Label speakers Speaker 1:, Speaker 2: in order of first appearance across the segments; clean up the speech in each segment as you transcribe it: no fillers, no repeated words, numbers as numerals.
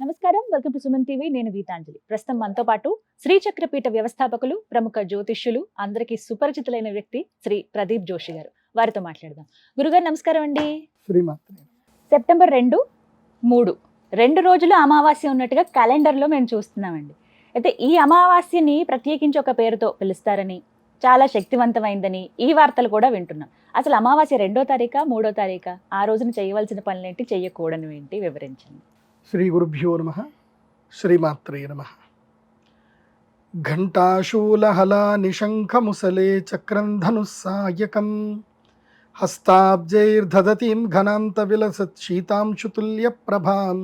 Speaker 1: నమస్కారం, welcome to Suman TV. నేను గీతాంజలి. ప్రస్తుతం మనతో పాటు శ్రీచక్రపీఠ వ్యవస్థాపకులు, ప్రముఖ జ్యోతిష్యులు, అందరికీ సుపరిచితులైన వ్యక్తి శ్రీ ప్రదీప్ జోషి గారు. వారితో మాట్లాడదాం. గురుగారు నమస్కారం అండి.
Speaker 2: శ్రీమాత్రే.
Speaker 1: సెప్టెంబర్ 2, 3 2 రోజులు అమావాస్య ఉన్నట్టుగా క్యాలెండర్లో మేము చూస్తున్నామండి. అయితే ఈ అమావాస్యని ప్రత్యేకించి ఒక పేరుతో పిలుస్తారని, చాలా శక్తివంతమైందని ఈ వార్తలు కూడా వింటున్నాం. అసలు అమావాస్య 2వ తారీఖా, 3వ తారీఖా? ఆ రోజున చేయవలసిన పనులేంటి, చేయకూడనివి ఏంటి వివరించండి.
Speaker 2: శ్రీ గురుభ్యో నమః. శ్రీమాత్రే నమః. ఘంటాశూలహలా నిశంఖముసలే చక్రం ధనుస్సాయకం హస్తాబ్జైర్దధతీం ఘనాంత విలసత్ శీతాంశుతుల్య ప్రభాం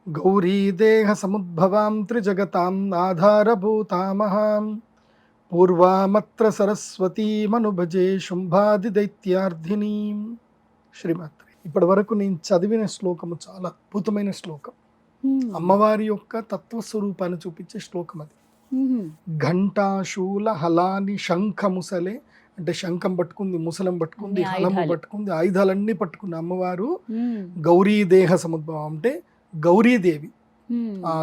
Speaker 2: గౌరీ దేహ సముద్భవాం త్రిజగతాం ఆధారభూతామహాం పూర్వామత్ర సరస్వతీమనుభజే శుంభాది దైత్యార్థినీం. శ్రీమాత్రే. ఇప్పటి వరకు నేను చదివిన శ్లోకము చాలా అద్భుతమైన శ్లోకం. అమ్మవారి యొక్క తత్వస్వరూపాన్ని చూపించే శ్లోకం అది. ఘంటాశూల హలాని శంఖముసలే అంటే శంఖం పట్టుకుంది, ముసలం పట్టుకుంది, హలము పట్టుకుంది, ఆయుధాలన్నీ పట్టుకుంది అమ్మవారు. గౌరీ దేహ సముద్భవం అంటే గౌరీదేవి, ఆ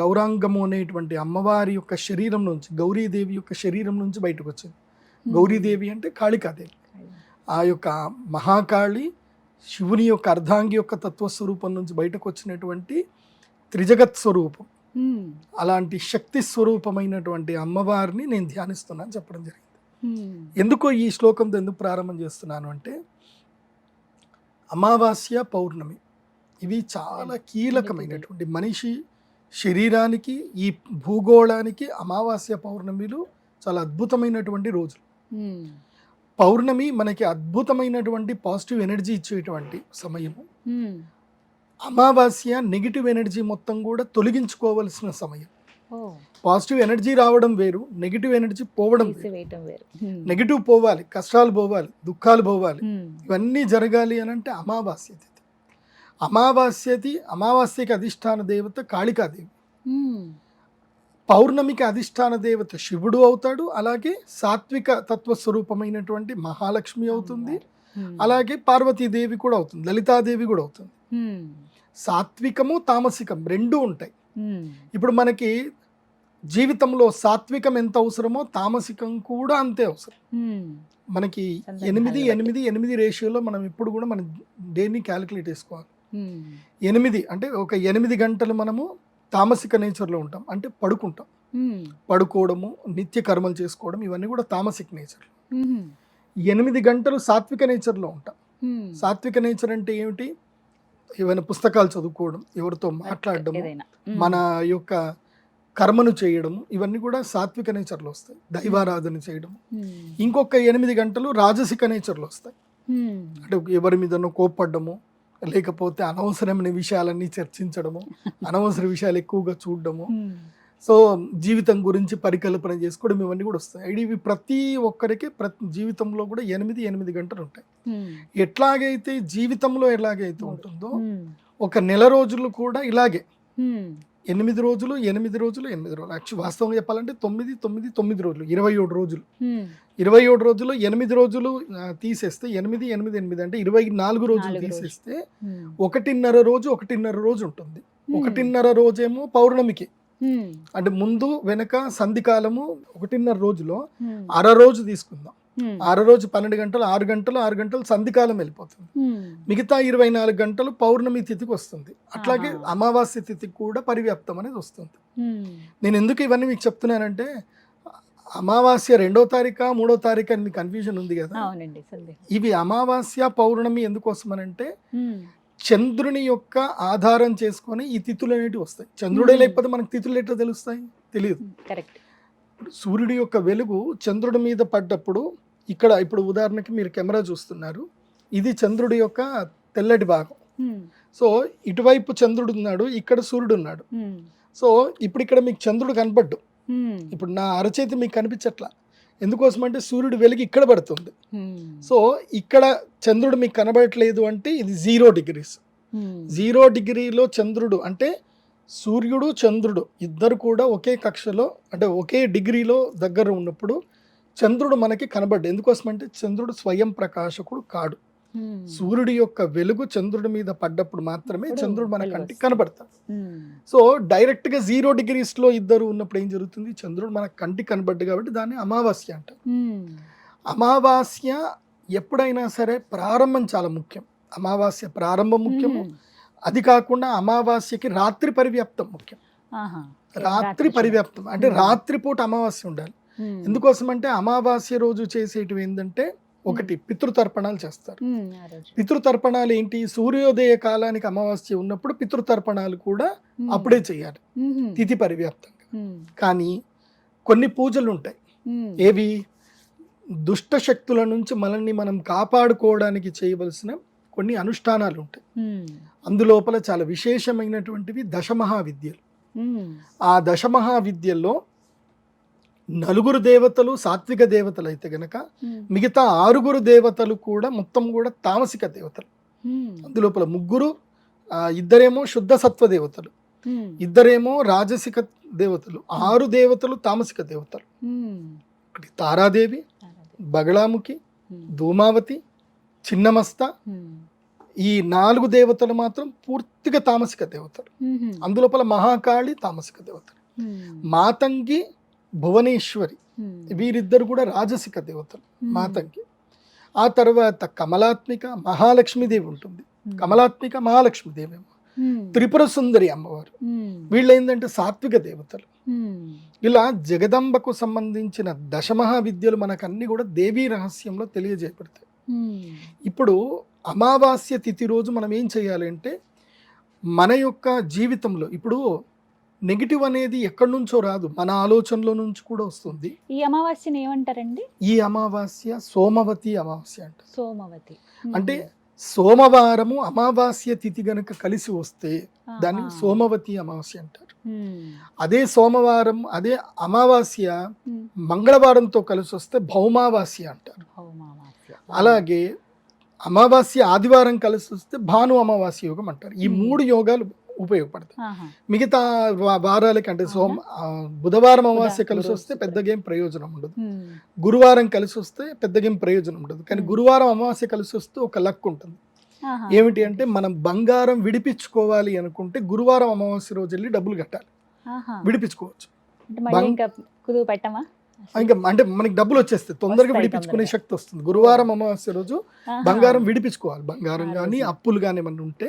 Speaker 2: గౌరాంగము అనేటువంటి అమ్మవారి యొక్క శరీరం నుంచి, గౌరీదేవి యొక్క శరీరం నుంచి బయటకు వచ్చింది. గౌరీదేవి అంటే కాళికాదేవి. ఆ యొక్క మహాకాళి శివుని యొక్క అర్ధాంగి యొక్క తత్వస్వరూపం నుంచి బయటకు వచ్చినటువంటి త్రిజగత్ స్వరూపం. అలాంటి శక్తి స్వరూపమైనటువంటి అమ్మవారిని నేను ధ్యానిస్తున్నాను చెప్పడం జరిగింది. ఎందుకో ఈ శ్లోకంతో ఎందుకు ప్రారంభం చేస్తున్నాను అంటే, అమావాస్య పౌర్ణమి ఇవి చాలా కీలకమైనటువంటి మనిషి శరీరానికి, ఈ భూగోళానికి అమావాస్య పౌర్ణమిలు చాలా అద్భుతమైనటువంటి రోజులు. పౌర్ణమి మనకి అద్భుతమైనటువంటి పాజిటివ్ ఎనర్జీ ఇచ్చేటువంటి సమయము. అమావాస్య నెగిటివ్ ఎనర్జీ మొత్తం కూడా తొలగించుకోవలసిన సమయం. పాజిటివ్ ఎనర్జీ రావడం వేరు, నెగిటివ్ ఎనర్జీ పోవడం వేరు. నెగిటివ్ పోవాలి, కష్టాలు పోవాలి, దుఃఖాలు పోవాలి, ఇవన్నీ జరగాలి అని అంటే అమావాస్య తిథి. అమావాస్యకి అధిష్టాన దేవత కాళికాదేవి, పౌర్ణమికి అధిష్టాన దేవత శివుడు అవుతాడు. అలాగే సాత్విక తత్వస్వరూపమైనటువంటి మహాలక్ష్మి అవుతుంది. అలాగే పార్వతీదేవి కూడా అవుతుంది, లలితాదేవి కూడా అవుతుంది. సాత్వికము తామసికం రెండూ ఉంటాయి. ఇప్పుడు మనకి జీవితంలో సాత్వికం ఎంత అవసరమో తామసికం కూడా అంతే అవసరం. మనకి 8-8-8 రేషియోలో మనం ఎప్పుడు కూడా మన డేని క్యాలిక్యులేట్ చేసుకోవాలి. 8 అంటే ఒక 8 గంటలు మనము తామసిక నేచర్లో ఉంటాం, అంటే పడుకుంటాం. పడుకోవడము, నిత్య కర్మలు చేసుకోవడం, ఇవన్నీ కూడా తామసిక నేచర్. 8 గంటలు సాత్విక నేచర్లో ఉంటాం. సాత్విక నేచర్ అంటే ఏమిటి? ఏమైనా పుస్తకాలు చదువుకోవడం, ఎవరితో మాట్లాడడము, మన యొక్క కర్మను చేయడము, ఇవన్నీ కూడా సాత్విక నేచర్లో వస్తాయి. దైవారాధన చేయడము. ఇంకొక 8 గంటలు రాజసిక నేచర్లో వస్తాయి. అంటే ఎవరి మీదనో కోప్పడ్డము, లేకపోతే అనవసరమైన విషయాలన్నీ చర్చించడము, అనవసర విషయాలు ఎక్కువగా చూడడము, సో జీవితం గురించి పరికల్పన చేసుకోవడం, ఇవన్నీ కూడా వస్తాయి. ఇవి ప్రతి ఒక్కరికి ప్రతి జీవితంలో కూడా 8 గంటలు ఉంటాయి. ఎట్లాగైతే జీవితంలో ఎలాగైతే ఉంటుందో ఒక నెల రోజులు కూడా ఇలాగే 8 రోజులు. యాక్చువల్ వాస్తవంగా చెప్పాలంటే 9 రోజులు, 27 రోజులు. 27 రోజులు 8 రోజులు తీసేస్తే 8 అంటే 24 రోజులు తీసేస్తే 1.5 రోజు ఉంటుంది. 1.5 రోజేమో పౌర్ణమికి, అంటే ముందు వెనక సంధికాలము 1.5 రోజులో అర రోజు తీసుకుందాం. అర రోజు 12 గంటలు, 6 గంటలు సంధికాలం వెళ్ళిపోతుంది. మిగతా 24 గంటలు పౌర్ణమి తిథికి వస్తుంది. అట్లాగే అమావాస్య తిథికి కూడా పరివ్యాప్తం అనేది వస్తుంది. నేను ఎందుకు ఇవన్నీ మీకు చెప్తున్నానంటే, అమావాస్య 2వ తారీఖా 3వ తారీఖు అని మీకు కన్ఫ్యూజన్ ఉంది కదా. ఇవి అమావాస్య పౌర్ణమి ఎందుకోసమనంటే చంద్రుని యొక్క ఆధారం చేసుకొని ఈ తిథులు అనేవి వస్తాయి. చంద్రుడే లేకపోతే మనకు తిథులు ఎట్లా తెలుస్తాయి? తెలియదు. సూర్యుడి యొక్క వెలుగు చంద్రుడి మీద పడ్డప్పుడు, ఇక్కడ ఇప్పుడు ఉదాహరణకి మీరు కెమెరా చూస్తున్నారు, ఇది చంద్రుడి యొక్క తెల్లటి భాగం. సో ఇటువైపు చంద్రుడు ఉన్నాడు, ఇక్కడ సూర్యుడు ఉన్నాడు. సో ఇప్పుడు ఇక్కడ మీకు చంద్రుడు కనపడ్డు. ఇప్పుడు నా అరచేతి మీకు కనిపించట్లా. ఎందుకోసం అంటే సూర్యుడు వెలుగు ఇక్కడ పడుతుంది. సో ఇక్కడ చంద్రుడు మీకు కనబడట్లేదు అంటే ఇది 0 degrees. 0 degreeలో చంద్రుడు అంటే సూర్యుడు చంద్రుడు ఇద్దరు కూడా ఒకే కక్షలో, అంటే ఒకే డిగ్రీలో దగ్గర ఉన్నప్పుడు చంద్రుడు మనకి కనబడ్డు. ఎందుకోసం అంటే చంద్రుడు స్వయం ప్రకాశకుడు కాడు. సూర్యుడి యొక్క వెలుగు చంద్రుడి మీద పడ్డప్పుడు మాత్రమే
Speaker 1: అప్పుడు
Speaker 2: చంద్రుడు మన
Speaker 1: వెలుగు
Speaker 2: కంటికి
Speaker 1: వస్తుంది.
Speaker 2: కనబడతాడు. సో డైరెక్ట్ గా 0 degrees లో ఇద్దరు ఉన్నప్పుడు ఏం జరుగుతుంది, చంద్రుడు మన కంటికి కనబడ్డు కాబట్టి దాన్ని అమావాస్య అంటారు. అమావాస్య ఎప్పుడైనా సరే ప్రారంభం చాలా ముఖ్యం. అమావాస్య ప్రారంభం ముఖ్యము. అది కాకుండా అమావాస్యకి రాత్రి పరివ్యాప్తం ముఖ్యం. రాత్రి పరివ్యాప్తం అంటే రాత్రిపూట అమావాస్య ఉండాలి. ఎందుకోసం అంటే అమావాస్య రోజు చేసేటివి ఏంటంటే, ఒకటి పితృతర్పణాలు చేస్తారు. పితృతర్పణాలు ఏంటి, సూర్యోదయ కాలానికి అమావాస్య ఉన్నప్పుడు పితృతర్పణాలు కూడా అప్పుడే చేయాలి తిథి పరివ్యాప్తంగా. కానీ కొన్ని పూజలు ఉంటాయి, ఏవి దుష్ట శక్తుల నుంచి మనల్ని మనం కాపాడుకోవడానికి చేయవలసిన కొన్ని అనుష్ఠానాలు ఉంటాయి. అందులోపల చాలా విశేషమైనటువంటివి దశమహావిద్యలు. ఆ దశమహావిద్యల్లో 4 దేవతలు సాత్విక దేవతలు అయితే గనక మిగతా 6 దేవతలు కూడా మొత్తం కూడా తామసిక దేవతలు. అందులోపల 3 ఇద్దరేమో శుద్ధ సత్వ దేవతలు, ఇద్దరేమో రాజసిక దేవతలు, 6 దేవతలు తామసిక దేవతలు. ఒకటి తారాదేవి, బగళాముఖి, ధూమావతి, చిన్నమస్త. ఈ 4 దేవతలు మాత్రం పూర్తిగా తామసిక దేవతలు. అందులోపల మహాకాళి తామసిక దేవతలు, మాతంగి, భువనేశ్వరి, వీరిద్దరు కూడా రాజసిక దేవతలు. మాతంగి. ఆ తర్వాత కమలాత్మిక మహాలక్ష్మీదేవి ఉంటుంది. కమలాత్మిక మహాలక్ష్మీదేవి, త్రిపుర సుందరి అమ్మవారు, వీళ్ళు ఏంటంటే సాత్విక దేవతలు. ఇలా జగదంబకు సంబంధించిన దశమహావిద్యలు మనకన్నీ కూడా దేవీ రహస్యంలో తెలియజేయబడతాయి. ఇప్పుడు అమావాస్య తిథి రోజు మనం ఏం చేయాలి అంటే, మన యొక్క జీవితంలో ఇప్పుడు నెగిటివ్ అనేది ఎక్కడి నుంచో రాదు, మన ఆలోచనలో నుంచి కూడా వస్తుంది.
Speaker 1: ఈ అమావాస్యని ఏమంటారండి?
Speaker 2: ఈ అమావాస్య సోమవతి అమావాస్య అంటారు.
Speaker 1: సోమవతి
Speaker 2: అంటే సోమవారము అమావాస్య తిథి గనక కలిసి వస్తే దాన్ని సోమవతి అమావాస్య అంటారు. అదే సోమవారం అదే అమావాస్య మంగళవారంతో కలిసి వస్తే భౌమావాస్య అంటారు. అలాగే అమావాస్య ఆదివారం కలిసి వస్తే భాను అమావాస్య యోగం అంటారు. ఈ 3 యోగాలు ఉపయోగపడతాయి. మిగతా వారాలకి అంటే బుధవారం అమావాస్య కలిసి వస్తే పెద్దగా ఏం ప్రయోజనం ఉండదు, గురువారం కలిసి వస్తే పెద్దగా ఏం ప్రయోజనం ఉండదు. కానీ గురువారం అమావాస్య కలిసి వస్తే ఒక లక్ ఉంటుంది. ఏమిటి అంటే, మనం బంగారం విడిపించుకోవాలి అనుకుంటే గురువారం అమావాస్య రోజు వెళ్ళి డబ్బులు కట్టాలి, విడిపించుకోవచ్చు. ఇంకా అంటే మనకి డబ్బులు వచ్చేస్తాయి, తొందరగా విడిపించుకునే శక్తి వస్తుంది. గురువారం అమావాస్య రోజు బంగారం విడిపించుకోవాలి. బంగారం కానీ అప్పులు కానీ ఏమన్నా ఉంటే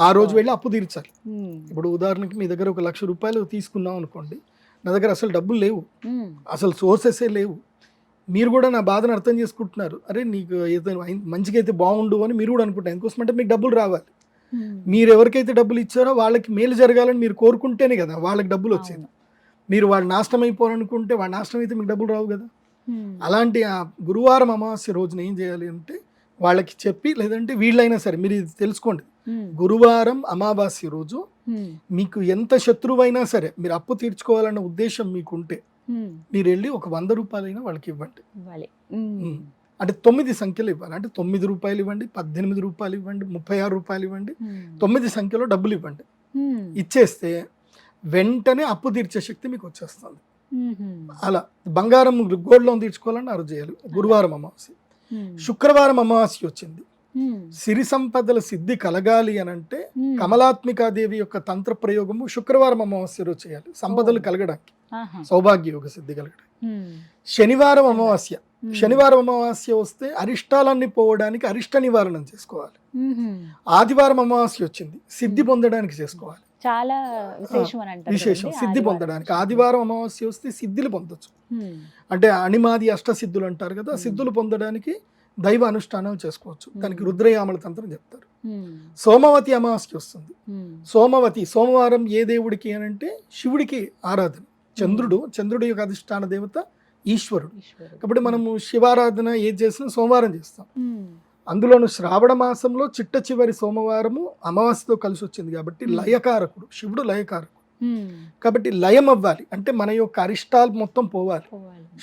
Speaker 2: ఆ రోజు వెళ్ళి అప్పు తీర్చాలి. ఇప్పుడు ఉదాహరణకి మీ దగ్గర 1,00,000 రూపాయలు తీసుకున్నాం అనుకోండి, నా దగ్గర అసలు డబ్బులు లేవు, అసలు సోర్సెసే లేవు. మీరు కూడా నా బాధను అర్థం చేసుకుంటున్నారు. అరే నీకు ఏదైనా మంచిగా అయితే బాగుండు అని మీరు కూడా అనుకుంటారు. ఎందుకోసం అంటే మీకు డబ్బులు రావాలి. మీరు ఎవరికైతే డబ్బులు ఇచ్చారో వాళ్ళకి మేలు జరగాలని మీరు కోరుకుంటేనే కదా వాళ్ళకి డబ్బులు వచ్చేది. మీరు వాళ్ళు నాశనం అయిపోవాలనుకుంటే వాళ్ళ నాశనం అయితే మీకు డబ్బులు రావు కదా. అలాంటి ఆ గురువారం అమావాస్య రోజున ఏం చేయాలి అంటే, వాళ్ళకి చెప్పి, లేదంటే వీళ్ళైనా సరే మీరు ఇది తెలుసుకోండి, గురువారం అమావాస్య రోజు మీకు ఎంత శత్రువైనా సరే మీరు అప్పు తీర్చుకోవాలన్న ఉద్దేశం మీకుంటే మీరు వెళ్ళి ఒక 100 రూపాయలైనా వాళ్ళకి ఇవ్వండి. అంటే 9 సంఖ్యలు ఇవ్వాలి. అంటే 9 రూపాయలు ఇవ్వండి, 18 రూపాయలు ఇవ్వండి, 36 రూపాయలు ఇవ్వండి, 9 సంఖ్యలో డబ్బులు ఇవ్వండి. ఇచ్చేస్తే వెంటనే అప్పు తీర్చే శక్తి మీకు వచ్చేస్తుంది. అలా బంగారం గోల్డ్ లోన్ తీర్చుకోవాలని అరువు చేయాలి గురువారం అమావాస్య. శుక్రవారం అమావాస్య వచ్చింది, సిరి సంపదల సిద్ధి కలగాలి అని అంటే కమలాత్మికాదేవి యొక్క తంత్ర ప్రయోగము శుక్రవారం అమావాస్య రోజు చేయాలి, సంపదలు కలగడానికి, సౌభాగ్య యోగ సిద్ధి కలగడానికి. శనివారం అమావాస్య, శనివారం అమావాస్య వస్తే అరిష్టాలన్నీ పోవడానికి అరిష్ట నివారణం చేసుకోవాలి. ఆదివారం అమావాస్య వచ్చింది, సిద్ధి పొందడానికి చేసుకోవాలి.
Speaker 1: చాలా విశేషం అని అంటారు.
Speaker 2: విశేషం సిద్ధి పొందడానికి ఆదివారం అమావాస్య వస్తే సిద్ధులు పొందొచ్చు. అంటే అణిమాది అష్టసిద్ధులు అంటారు కదా, సిద్ధులు పొందడానికి దైవ అనుష్ఠానం చేసుకోవచ్చు. దానికి రుద్రయామల తంత్రం చెప్తారు. సోమవతి అమావాస్య వస్తుంది. సోమవతి సోమవారం ఏ దేవుడికి అని అంటే శివుడికి ఆరాధన. చంద్రుడి యొక్క అధిష్టాన దేవత ఈశ్వరుడు. కాబట్టి మనము శివారాధన ఏది చేసినా సోమవారం చేస్తాం. అందులోను శ్రావణ మాసంలో చిట్ట చివరి సోమవారము అమావాస్యతో కలిసి వచ్చింది కాబట్టి లయకారకుడు శివుడు, లయకారకుడు. కాబట్టి లయం అవ్వాలి అంటే మన యొక్క అరిష్టాలు మొత్తం పోవాలి,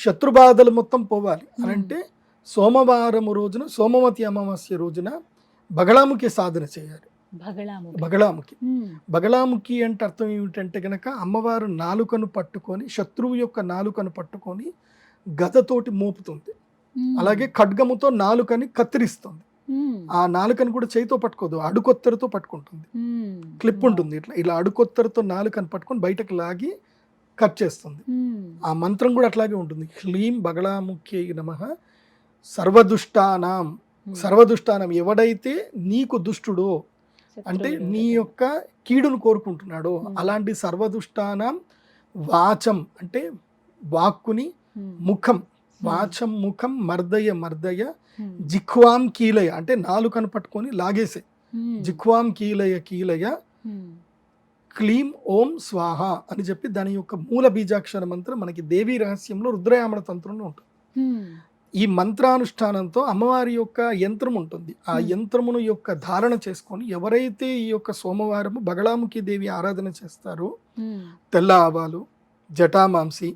Speaker 2: శత్రుబాధలు మొత్తం పోవాలి అని అంటే సోమవారము రోజున, సోమవతి అమావాస్య రోజున బగళాముఖి సాధన చేయాలి. బగళాముఖి అంటే అర్థం ఏమిటంటే గనక అమ్మవారు నాలుకను పట్టుకొని, శత్రువు యొక్క నాలుకను పట్టుకొని గదతోటి మోపుతుంది, అలాగే ఖడ్గముతో నాలుకని కత్తిరిస్తుంది. ఆ నాలుకను కూడా చేయితో పట్టుకోదు, అడుకొత్తరుతో పట్టుకుంటుంది. క్లిప్ ఉంటుంది ఇట్లా, ఇలా అడుకొత్తరుతో నాలుకను పట్టుకొని బయటకు లాగి కట్ చేస్తుంది. ఆ మంత్రం కూడా అట్లాగే ఉంటుంది. హ్లీం బగళాముఖ్యై నమః సర్వదుష్టానాం. సర్వదుష్టానం, ఎవడైతే నీకు దుష్టుడో అంటే నీ యొక్క కీడును కోరుకుంటున్నాడో అలాంటి సర్వదుష్టానం వాచం అంటే వాక్కుని, ముఖం వాచం ముఖం మర్దయ మర్దయ జిహ్వాం కీలయ అంటే నాలుకను పట్టుకొని లాగేసే, జిహ్వాం కీలయ కీలయ క్లీం ఓం స్వాహ అని చెప్పి దాని యొక్క మూల బీజాక్షర మంత్రం మనకి దేవీ రహస్యంలో రుద్రయామణ తంత్రంలో ఉంటుంది. ఈ మంత్రానుష్ఠానంతో అమ్మవారి యొక్క యంత్రం ఉంటుంది. ఆ యంత్రమును యొక్క ధారణ చేసుకొని ఎవరైతే ఈ యొక్క సోమవారము బగళాముఖి దేవి ఆరాధన చేస్తారో తెల్ల ఆవాలు, జటామాంసి,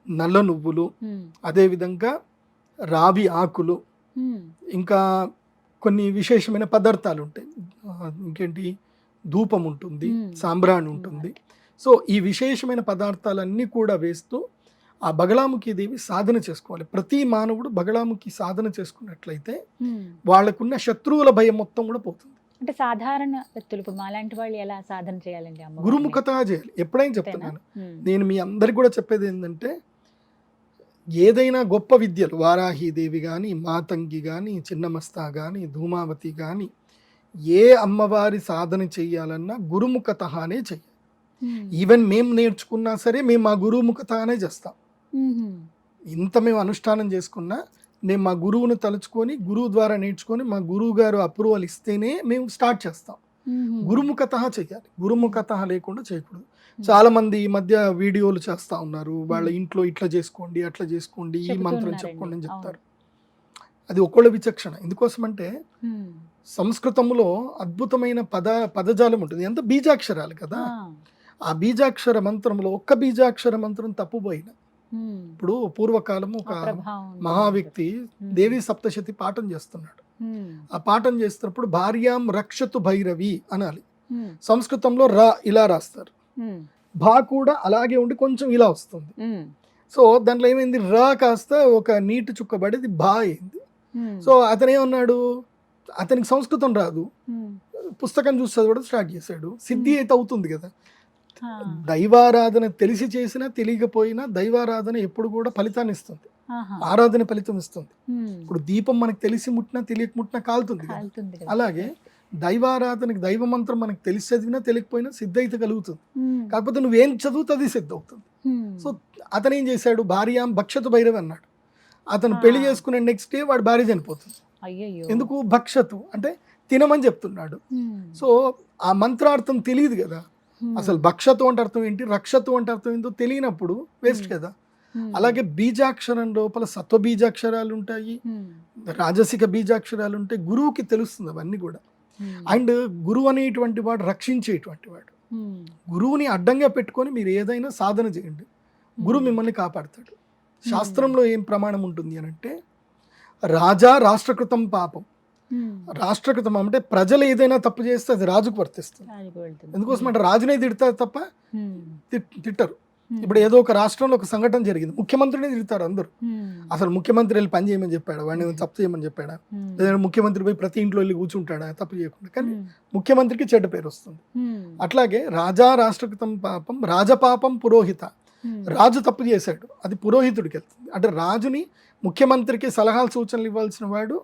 Speaker 2: నల్ల నువ్వులు, అదేవిధంగా రావి ఆకులు, ఇంకా కొన్ని విశేషమైన పదార్థాలు ఉంటాయి. ఇంకేంటి, ధూపం ఉంటుంది, సాంబ్రాణి ఉంటుంది. సో ఈ విశేషమైన పదార్థాలన్నీ కూడా వేస్తూ ఆ బగళాముఖి దేవి సాధన చేసుకోవాలి. ప్రతి మానవుడు బగళాముఖి సాధన చేసుకున్నట్లయితే వాళ్ళకున్న శత్రువుల భయం మొత్తం కూడా పోతుంది.
Speaker 1: అంటే సాధారణ వ్యక్తులు ఇప్పుడు మాలాంటి వాళ్ళు ఎలా సాధన చేయాలండి?
Speaker 2: గురుముఖత చేయాలి. ఎప్పుడైనా చెప్తున్నాను నేను మీ అందరికి కూడా చెప్పేది ఏంటంటే, ఏదైనా గొప్ప విద్యలు వారాహీదేవి కానీ, మాతంగి కానీ, చిన్నమస్తా కానీ, ధూమావతి కానీ, ఏ అమ్మవారి సాధన చెయ్యాలన్నా గురుముఖతనే చెయ్యాలి. ఈవెన్ మేము నేర్చుకున్నా సరే మేము మా గురుముఖతనే చేస్తాం. ఇంత మేము అనుష్ఠానం చేసుకున్నా మేము మా గురువును తలుచుకొని గురువు ద్వారా నేర్చుకొని మా గురువు గారు అప్రూవల్ ఇస్తేనే మేము స్టార్ట్ చేస్తాం. గురుముఖత చెయ్యాలి, గురుముఖత లేకుండా చేయకూడదు. చాలా మంది ఈ మధ్య వీడియోలు చేస్తా ఉన్నారు, వాళ్ళ ఇంట్లో ఇట్లా చేసుకోండి అట్లా చేసుకోండి ఈ మంత్రం చెప్పుకోండి అని చెప్తారు. అది ఒకళ్ళ విచక్షణ. ఎందుకోసమంటే సంస్కృతంలో అద్భుతమైన పదజాలం ఉంటుంది, ఎంత బీజాక్షరాలు కదా. ఆ బీజాక్షర మంత్రంలో ఒక్క బీజాక్షర మంత్రం తప్పుపోయిన, ఇప్పుడు పూర్వకాలము ఒక మహా వ్యక్తి దేవి సప్తశతి పాఠం చేస్తున్నాడు. ఆ పాఠం చేస్తున్నప్పుడు భార్యాం రక్షతు భైరవి అనాలి. సంస్కృతంలో రా ఇలా రాస్తారు, భా కూడా అలాగే ఉండి కొంచెం ఇలా వస్తుంది. సో దాంట్లో ఏమైంది, రా కాస్త ఒక నీటి చుక్కబడి భా అయింది. సో అతనేమన్నాడు, అతనికి సంస్కృతం రాదు, పుస్తకం చూసి చదవడం స్టార్ట్ చేశాడు. సిద్ధి అయితే అవుతుంది కదా. దైవారాధన తెలిసి చేసినా తెలియకపోయినా దైవారాధన ఎప్పుడు కూడా ఫలితాన్ని ఇస్తుంది, ఆరాధన ఫలితం ఇస్తుంది. ఇప్పుడు దీపం మనకు తెలిసి ముట్టినా తెలియక ముట్టినా కాలుతుంది. అలాగే దైవారాధనకి దైవ మంత్రం మనకు తెలిసి చదివినా తెలియకపోయినా సిద్ధ అయితే కలుగుతుంది. కాకపోతే నువ్వేం చదువుతుంది సిద్ధ అవుతుంది. సో అతను ఏం చేశాడు, భార్యాం భక్షతు భైరవి అన్నాడు. అతను పెళ్లి చేసుకునే నెక్స్ట్ డే వాడు భార్య చనిపోతుంది. ఎందుకు, భక్షతు అంటే తినమని చెప్తున్నాడు. సో ఆ మంత్రార్థం తెలియదు కదా. అసలు భక్షతు అంటే అర్థం ఏంటి, రక్షతు అంటే అర్థం ఏంటో తెలియనప్పుడు వేస్ట్ కదా. అలాగే బీజాక్షరం లోపల సత్వ బీజాక్షరాలు ఉంటాయి, రాజసిక బీజాక్షరాలు ఉంటాయి. గురువుకి తెలుస్తుంది అవన్నీ కూడా. అండ్ గురువు అనేటువంటి వాడు రక్షించేటువంటి వాడు. గురువుని అడ్డంగా పెట్టుకొని మీరు ఏదైనా సాధన చేయండి, గురువు మిమ్మల్ని కాపాడతాడు. శాస్త్రంలో ఏం ప్రమాణం ఉంటుంది అని అంటే, రాజా రాష్ట్రకృతం పాపం. రాష్ట్రకృతం అంటే ప్రజలు ఏదైనా తప్పు చేస్తే అది రాజుకు వర్తిస్తుంది. ఎందుకోసం అంటే రాజునే తిడతారు తప్ప తిట్టరు. ఇప్పుడు ఏదో ఒక రాష్ట్రంలో ఒక సంఘటన జరిగింది, ముఖ్యమంత్రిని తిడతారు అందరూ. అసలు ముఖ్యమంత్రి వెళ్ళి పని చేయమని చెప్పాడా, వాడిని తప్పు చేయమని చెప్పాడా, లేదంటే ముఖ్యమంత్రి పోయి ప్రతి ఇంట్లో వెళ్ళి కూర్చుంటాడా తప్పు చేయకుండా. కానీ ముఖ్యమంత్రికి చెడ్డ పేరు వస్తుంది. అట్లాగే రాజా రాష్ట్రకృతం పాపం రాజపాపం పురోహిత. రాజు తప్పు చేశాడు, అది పురోహితుడికి వెళ్తుంది. అంటే రాజుని, ముఖ్యమంత్రికి సలహాలు సూచనలు ఇవ్వాల్సిన వాడు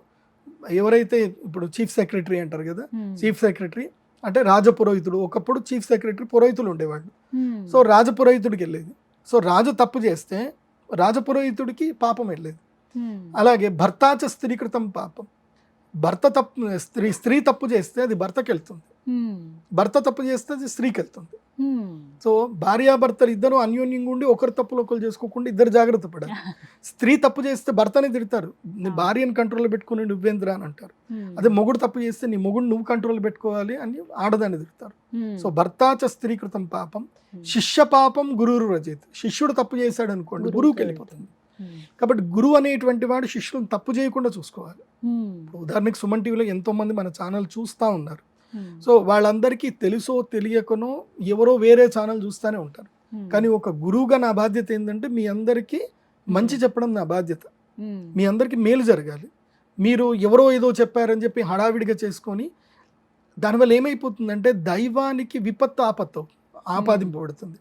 Speaker 2: ఎవరైతే ఇప్పుడు చీఫ్ సెక్రటరీ అంటారు కదా, చీఫ్ సెక్రటరీ అంటే రాజపురోహితుడు. ఒకప్పుడు చీఫ్ సెక్రటరీ పురోహితులు ఉండేవాళ్ళు. సో రాజపురోహితుడికి వెళ్ళేది. సో రాజు తప్పు చేస్తే రాజపురోహితుడికి పాపం వెళ్ళేది. అలాగే భర్తాచ స్త్రీకృతం పాపం. భర్త తప్పు స్త్రీ తప్పు చేస్తే అది భర్తకి వెళ్తుంది, భర్త తప్పు చేస్తే అది స్త్రీకి వెళ్తుంది. సో భార్యాభర్తలు ఇద్దరు అన్యోన్యంగా ఉండి ఒకరు తప్పులు ఒకరు చేసుకోకుండా ఇద్దరు జాగ్రత్త పడాలి. స్త్రీ తప్పు చేస్తే భర్తని తిడతారు, నీ భార్యను కంట్రోల్ పెట్టుకుని నువ్వేంద్ర అని అంటారు. అదే మొగుడు తప్పు చేస్తే నీ మొగుడు నువ్వు కంట్రోల్ పెట్టుకోవాలి అని ఆడదాన్ని తిడతారు. సో భర్తాచ స్త్రీకృతం పాపం శిష్య పాపం గురువు రచయిత. శిష్యుడు తప్పు చేశాడు అనుకోండి గురువుకి వెళ్ళిపోతుంది. కాబట్టి గురువు అనేటువంటి వాడు శిష్యులను తప్పు చేయకుండా చూసుకోవాలి. ఉదాహరణకి సుమన్ టీవీలో ఎంతో మంది మన ఛానల్ చూస్తూ ఉన్నారు. సో వాళ్ళందరికీ తెలుసో తెలియకనో ఎవరో వేరే ఛానల్ చూస్తూనే ఉంటారు. కానీ ఒక గురువుగా నా బాధ్యత ఏంటంటే మీ అందరికీ మంచి చెప్పడం నా బాధ్యత. మీ అందరికీ మేలు జరగాలి. మీరు ఎవరో ఏదో చెప్పారని చెప్పి హడావిడిగా చేసుకొని దానివల్ల ఏమైపోతుందంటే దైవానికి విపత్తు ఆపాదింపబడుతుంది.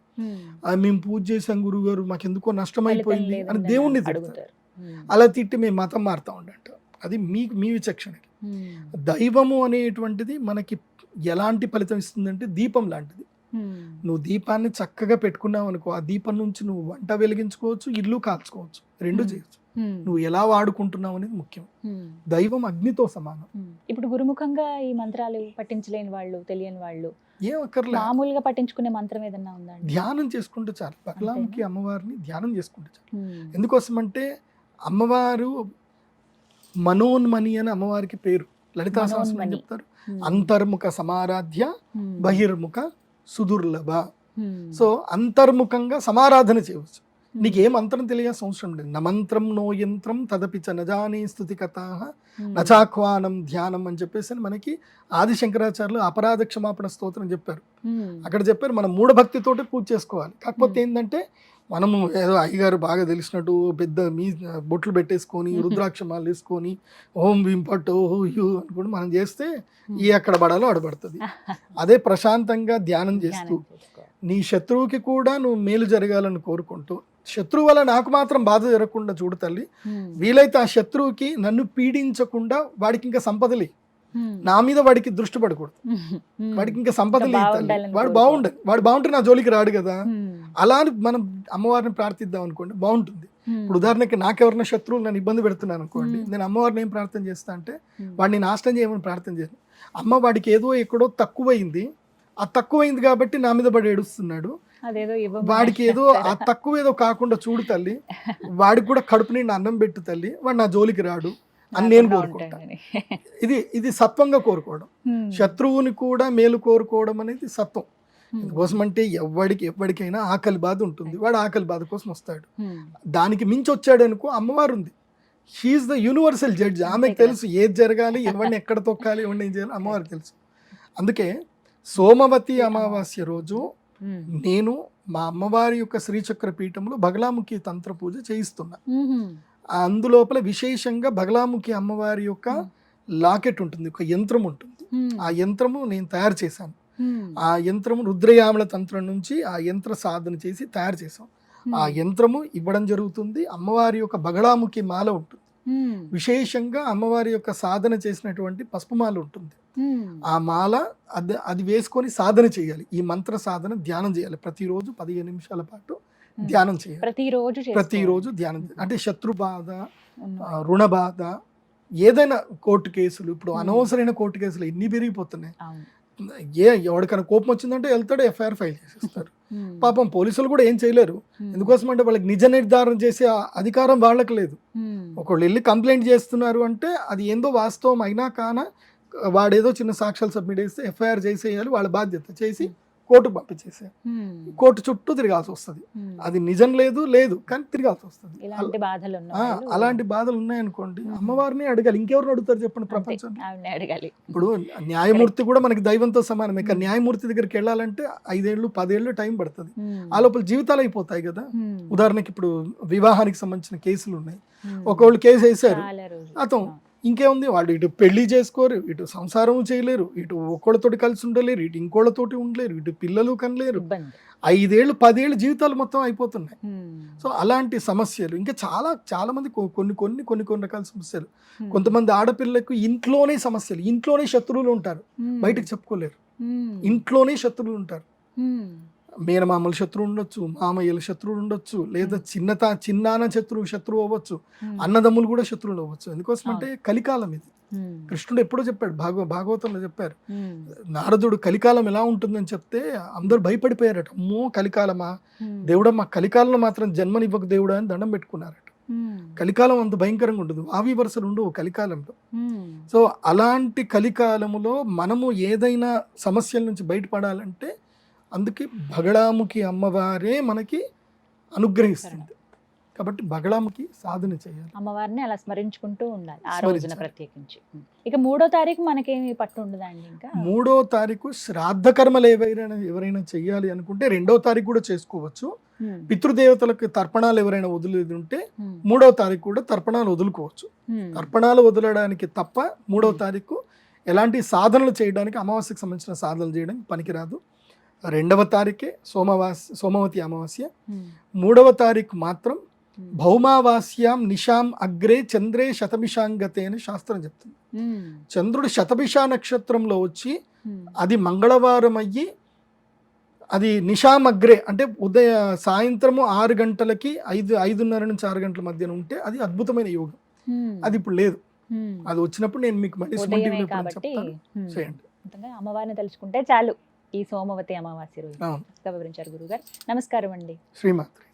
Speaker 2: మేము పూజ చేసాం గురువు గారు, మాకు ఎందుకో నష్టం అయిపోయింది అని దేవుణ్ణి తిడతారు. అలా తిట్టి మేము మతం మారుతా ఉండంట. అది మీ విచక్షణకి. దైవము అనేటువంటిది మనకి ఎలాంటి ఫలితం ఇస్తుందంటే దీపం లాంటిది. నువ్వు దీపాన్ని చక్కగా పెట్టుకున్నావు అనుకో, ఆ దీపం నుంచి నువ్వు వంట వెలిగించుకోవచ్చు, ఇల్లు కాల్చుకోవచ్చు, రెండు చేయొచ్చు. నువ్వు ఎలా వాడుకుంటున్నావు అనేది ముఖ్యం. దైవం అగ్నితో సమానం.
Speaker 1: ఇప్పుడు గురుముఖంగా ఈ మంత్రాలు పఠించలేని వాళ్ళు, తెలియని వాళ్ళు
Speaker 2: ఏం అక్కర్లే,
Speaker 1: మామూలుగా పఠించుకునే మంత్రం ఏదన్నా ఉందా?
Speaker 2: ధ్యానం చేసుకుంటే చాలు. బగలాముఖి అమ్మవారిని ధ్యానం చేసుకుంటే చాలు. ఎందుకోసమంటే అమ్మవారు మనోన్మణి అని అమ్మవారికి పేరు. లలితా సహస్రనామం చెప్తారు, అంతర్ముఖ సమారాధ్య బహిర్ముఖ సుదుర్లభ. సో అంతర్ముఖంగా సమారాధన చేయవచ్చు. నీకు ఏ మంత్రం తెలియాల్సిన అవసరం లేదు. నమంత్రం నో యంత్రం తదపి చ నజానే స్తుతి కథా నచాహ్వానం ధ్యానం అని చెప్పేసి మనకి ఆది శంకరాచార్యులు అపరాధ క్షమాపణ స్తోత్రం చెప్పారు. అక్కడ చెప్పారు మనం మూఢభక్తితోటి పూజ చేసుకోవాలి. కాకపోతే ఏంటంటే మనము ఏదో అయ్యగారు బాగా తెలిసినట్టు పెద్ద బొట్లు పెట్టేసుకొని రుద్రాక్షమాలు వేసుకొని ఓం వింపట్ ఓహో యూ అనుకుంటూ మనం చేస్తే ఈ ఎక్కడ పడాలో అడబడుతుంది. అదే ప్రశాంతంగా ధ్యానం చేస్తూ నీ శత్రువుకి కూడా నువ్వు మేలు జరగాలని కోరుకుంటూ, శత్రువు వల్ల నాకు మాత్రం బాధ జరగకుండా చూడు తల్లి, వీలైతే ఆ శత్రువుకి నన్ను పీడించకుండా వాడికి ఇంకా సంపదలి, నా మీద వాడికి దృష్టి పడకూడదు, వాడికి ఇంకా సంపద లేదు, వాడు బాగుండదు, వాడు బాగుంటే నా జోలికి రాడు కదా. అలా మనం అమ్మవారిని ప్రార్థిద్దాం అనుకోండి, బాగుంటుంది. ఇప్పుడు ఉదాహరణకి నాకెవరైనా శత్రువులు నన్ను ఇబ్బంది పెడుతున్నాను అనుకోండి, నేను అమ్మవారిని ఏం ప్రార్థన చేస్తా అంటే వాడిని నాశనం చేయమని ప్రార్థన చేయను. అమ్మ వాడికి ఏదో ఎక్కడో తక్కువైంది, ఆ తక్కువైంది కాబట్టి నా మీద పడి ఏడుస్తున్నాడు, వాడికి ఏదో ఆ తక్కువ ఏదో కాకుండా చూడు తల్లి, వాడికి కూడా కడుపు నిండా అన్నం పెట్టు తల్లి, వాడు నా జోలికి రాడు అని నేను కోరుకుంటాను. ఇది సత్వంగా కోరుకోవడం. శత్రువుని కూడా మేలు కోరుకోవడం అనేది సత్వం. ఎందుకోసం అంటే ఎవరికైనా ఆకలి బాధ ఉంటుంది, వాడు ఆకలి బాధ కోసం వస్తాడు. దానికి మించి వచ్చాడు అనుకో, అమ్మవారు ఉంది, షీఈస్ ద యూనివర్సల్ జడ్జ్. ఆమెకు తెలుసు ఏది జరగాలి, ఎవరిని ఎక్కడ తొక్కాలి, ఎవరిని ఏం చేయాలి, అమ్మవారికి తెలుసు. అందుకే సోమవతి అమావాస్య రోజు నేను మా అమ్మవారి యొక్క శ్రీచక్ర పీఠంలో బగలాముఖి తంత్ర పూజ చేయిస్తున్నా. అందులోపల విశేషంగా బగలాముఖి అమ్మవారి యొక్క లాకెట్ ఉంటుంది, ఒక యంత్రం ఉంటుంది. ఆ యంత్రము నేను తయారు చేశాను. ఆ యంత్రము రుద్రయామల తంత్రం నుంచి ఆ యంత్ర సాధన చేసి తయారు చేసాం. ఆ యంత్రము ఇవ్వడం జరుగుతుంది. అమ్మవారి యొక్క బగలాముఖి మాల ఉంటుంది, విశేషంగా అమ్మవారి యొక్క సాధన చేసినటువంటి పసుపు మాల ఉంటుంది. ఆ మాల అది వేసుకొని సాధన చేయాలి. ఈ మంత్ర సాధన ధ్యానం చేయాలి. ప్రతిరోజు 15 నిమిషాల పాటు ధ్యానం చేయాలి. ప్రతిరోజు ధ్యానం. అంటే శత్రు బాధ, రుణ బాధ, ఏదైనా కోర్టు కేసులు, ఇప్పుడు అనవసరమైన కోర్టు కేసులు ఎన్ని పెరిగిపోతున్నాయి. ఎవరికైనా కోపం వచ్చిందంటే వెళ్తాడు, ఎఫ్ఐఆర్ ఫైల్ చేసేస్తారు. పాపం పోలీసులు కూడా ఏం చేయలేరు. ఎందుకోసం అంటే వాళ్ళకి నిజ నిర్ధారణ చేసే అధికారం వాళ్ళకి లేదు. ఒకళ్ళు వెళ్ళి కంప్లైంట్ చేస్తున్నారు అంటే అది ఏందో వాస్తవం అయినా కాన వాడేదో చిన్న సాక్ష్యాలు సబ్మిట్ చేస్తే ఎఫ్ఐఆర్ చేసేయాలి, వాళ్ళ బాధ్యత చేసి కోర్టుకు పంపించేసేయాలి. కోర్టు చుట్టూ తిరగాల్సి వస్తుంది. అది నిజం లేదు కానీ తిరగాల్సి వస్తుంది. అలాంటి బాధలు ఉన్నాయనుకోండి, అమ్మవారిని అడగాలి. ఇంకెవరిని అడుగుతారు చెప్పండి ప్రపంచం? ఇప్పుడు న్యాయమూర్తి కూడా మనకి దైవంతో సమానం. ఇక న్యాయమూర్తి దగ్గరికి వెళ్ళాలంటే 5 ఏళ్ళు 10 ఏళ్ళు టైం పడుతుంది. ఆ లోపల జీవితాలు అయిపోతాయి కదా. ఉదాహరణకి ఇప్పుడు వివాహానికి సంబంధించిన కేసులు ఉన్నాయి. ఒకళ్ళు కేసు వేశారు, అతను ఇంకేముంది, వాళ్ళు ఇటు పెళ్లి చేసుకోరు, ఇటు సంసారం చేయలేరు, ఇటు ఒక్కళ్ళతోటి కలిసి ఉండలేరు, ఇటు ఇంకోళ్ళతోటి ఉండలేరు, ఇటు పిల్లలు కనలేరు. 5 ఏళ్ళు 10 ఏళ్ళు జీవితాలు మొత్తం అయిపోతున్నాయి. సో అలాంటి సమస్యలు ఇంకా చాలా మంది కొన్ని రకాల సమస్యలు. కొంతమంది ఆడపిల్లలకు ఇంట్లోనే సమస్యలు, ఇంట్లోనే శత్రువులు ఉంటారు, బయటకు చెప్పుకోలేరు. ఇంట్లోనే శత్రువులు ఉంటారు. మేనమామల శత్రువు ఉండొచ్చు, మామయ్యల శత్రువులు ఉండొచ్చు, లేదా చిన్నాన్న శత్రువు అవ్వచ్చు, అన్నదమ్ములు కూడా శత్రువులు అవ్వచ్చు. ఎందుకోసం అంటే కలికాలం ఇది. కృష్ణుడు ఎప్పుడో చెప్పాడు, భాగవతంలో చెప్పారు. నారదుడు కలికాలం ఎలా ఉంటుందని చెప్తే అందరూ భయపడిపోయారట. అమ్మో కలికాలమా దేవుడమ్మా, కలికాలంలో మాత్రం జన్మనివ్వక దేవుడా అని దండం పెట్టుకున్నారట. కలికాలం అంత భయంకరంగా ఉండదు, ఆవి వరుసలు ఉండవు కలికాలంలో. సో అలాంటి కలికాలములో మనము ఏదైనా సమస్యల నుంచి బయటపడాలంటే అందుకే బగళాముఖి అమ్మవారే మనకి అనుగ్రహిస్తుంది. కాబట్టి బగళాముఖి సాధన చేయాలి,
Speaker 1: అమ్మవారిని అలా స్మరించుకుంటూ ఉండాలి ఆ రోజున ప్రత్యేకించి. ఇక 3వ తారీఖు మనకేమి పట్టు ఉండదండి. ఇంకా
Speaker 2: 3వ తారీఖు శ్రాద్ధ కర్మలు ఎవరైనా చెయ్యాలి అనుకుంటే 2వ తారీఖు కూడా చేసుకోవచ్చు. పితృదేవతలకు తర్పణాలు ఎవరైనా వదిలేది ఉంటే 3వ తారీఖు కూడా తర్పణాలు వదులుకోవచ్చు. తర్పణాలు వదలడానికి తప్ప 3వ తారీఖు ఎలాంటి సాధనలు చేయడానికి, అమావాస్యకు సంబంధించిన సాధనలు చేయడానికి పనికిరాదు. 2వ తారీఖే సోమవతి అమావాస్య. 3వ తారీఖు మాత్రం భౌమావాస్యాం నిశాం అగ్రే చంద్రే శతభిషాంగతే అని శాస్త్రం చెప్తుంది. చంద్రుడు శతభిష నక్షత్రంలో వచ్చి అది మంగళవారం అయ్యి అది నిశాం అగ్రే అంటే సాయంత్రము 6 గంటలకి 5:30 నుంచి 6 గంటల మధ్యన ఉంటే అది అద్భుతమైన యోగం. అది ఇప్పుడు లేదు. అది వచ్చినప్పుడు నేను మీకు మళ్ళీ
Speaker 1: ఉదయమే కాబట్టి
Speaker 2: చేయండి.
Speaker 1: అమ్మవారిని తలుచుకుంటే చాలు ఈ సోమవతి అమావాస్య రోజు. వివరించారు గురుగారు. నమస్కారం అండి.
Speaker 2: శ్రీమాత్రి.